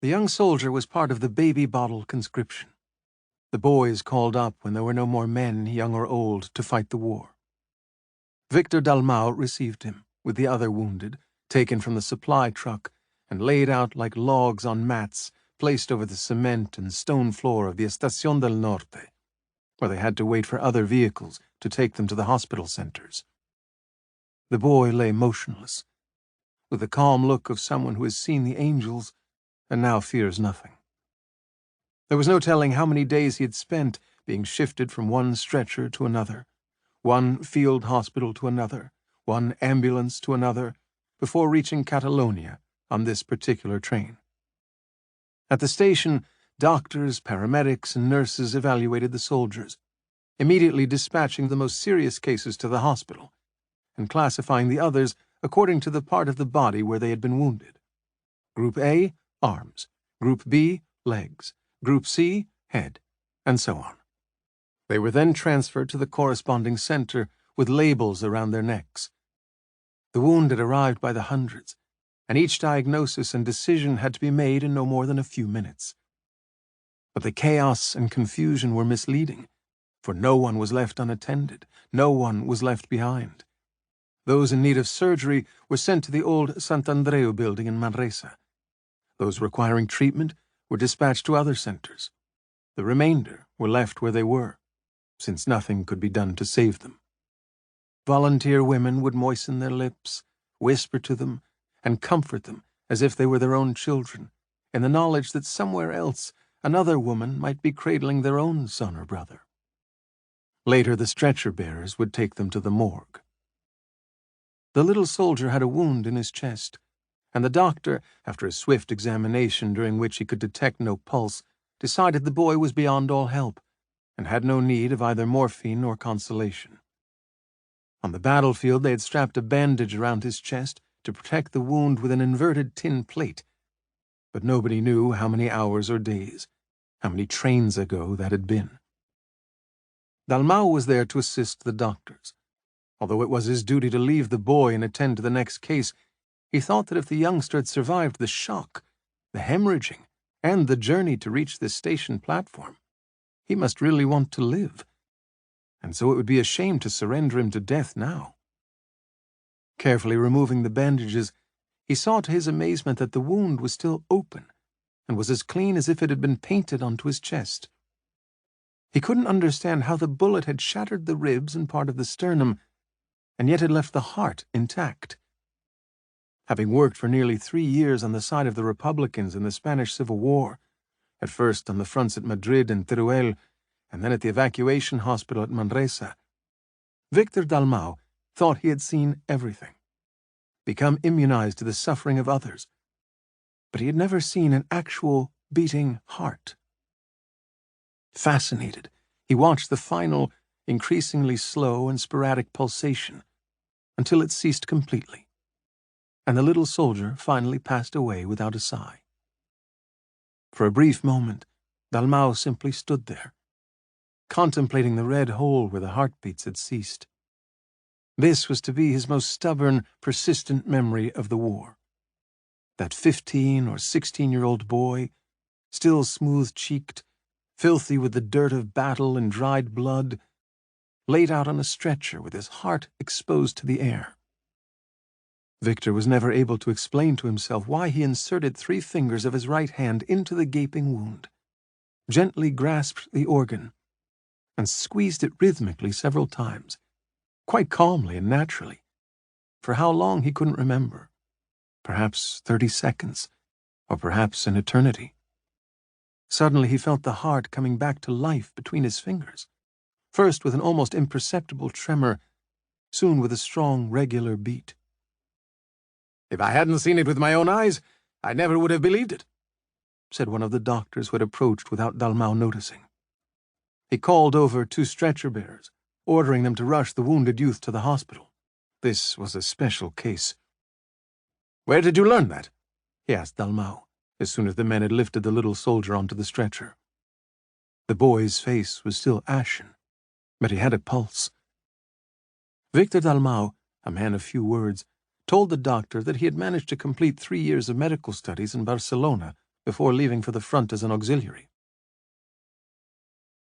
The young soldier was part of the baby bottle conscription. The boys called up when there were no more men, young or old, to fight the war. Victor Dalmau received him, with the other wounded, taken from the supply truck and laid out like logs on mats placed over the cement and stone floor of the Estación del Norte, where they had to wait for other vehicles to take them to the hospital centers. The boy lay motionless, with the calm look of someone who has seen the angels and now fears nothing. There was no telling how many days he had spent being shifted from one stretcher to another, one field hospital to another, one ambulance to another, before reaching Catalonia on this particular train. At the station, doctors, paramedics, and nurses evaluated the soldiers, immediately dispatching the most serious cases to the hospital, and classifying the others according to the part of the body where they had been wounded. Group A, arms. Group B, legs. Group C, head, and so on. They were then transferred to the corresponding center with labels around their necks. The wounded arrived by the hundreds, and each diagnosis and decision had to be made in no more than a few minutes. But the chaos and confusion were misleading, for no one was left unattended, no one was left behind. Those in need of surgery were sent to the old Sant'Andreu building in Manresa. Those requiring treatment were dispatched to other centers. The remainder were left where they were, since nothing could be done to save them. Volunteer women would moisten their lips, whisper to them, and comfort them as if they were their own children, in the knowledge that somewhere else another woman might be cradling their own son or brother. Later, the stretcher-bearers would take them to the morgue. The little soldier had a wound in his chest, and the doctor, after a swift examination during which he could detect no pulse, decided the boy was beyond all help and had no need of either morphine or consolation. On the battlefield, they had strapped a bandage around his chest to protect the wound with an inverted tin plate, but nobody knew how many hours or days, how many trains ago that had been. Dalmau was there to assist the doctors. Although it was his duty to leave the boy and attend to the next case, he thought that if the youngster had survived the shock, the hemorrhaging, and the journey to reach this station platform, he must really want to live, and so it would be a shame to surrender him to death now. Carefully removing the bandages, he saw to his amazement that the wound was still open and was as clean as if it had been painted onto his chest. He couldn't understand how the bullet had shattered the ribs and part of the sternum, and yet had left the heart intact. Having worked for nearly 3 years on the side of the Republicans in the Spanish Civil War, at first on the fronts at Madrid and Teruel, and then at the evacuation hospital at Manresa, Victor Dalmau thought he had seen everything, become immunized to the suffering of others, but he had never seen an actual beating heart. Fascinated, he watched the final, increasingly slow and sporadic pulsation until it ceased completely, and the little soldier finally passed away without a sigh. For a brief moment, Dalmau simply stood there, contemplating the red hole where the heartbeats had ceased. This was to be his most stubborn, persistent memory of the war. That 15 or 16-year-old boy, still smooth-cheeked, filthy with the dirt of battle and dried blood, laid out on a stretcher with his heart exposed to the air. Victor was never able to explain to himself why he inserted 3 fingers of his right hand into the gaping wound, gently grasped the organ, and squeezed it rhythmically several times, quite calmly and naturally. For how long he couldn't remember. Perhaps 30 seconds, or perhaps an eternity. Suddenly he felt the heart coming back to life between his fingers, first with an almost imperceptible tremor, soon with a strong, regular beat. "If I hadn't seen it with my own eyes, I never would have believed it," said one of the doctors who had approached without Dalmau noticing. He called over 2 stretcher-bearers, ordering them to rush the wounded youth to the hospital. This was a special case. "Where did you learn that?" he asked Dalmau, as soon as the men had lifted the little soldier onto the stretcher. The boy's face was still ashen, but he had a pulse. Victor Dalmau, a man of few words, told the doctor that he had managed to complete 3 years of medical studies in Barcelona before leaving for the front as an auxiliary.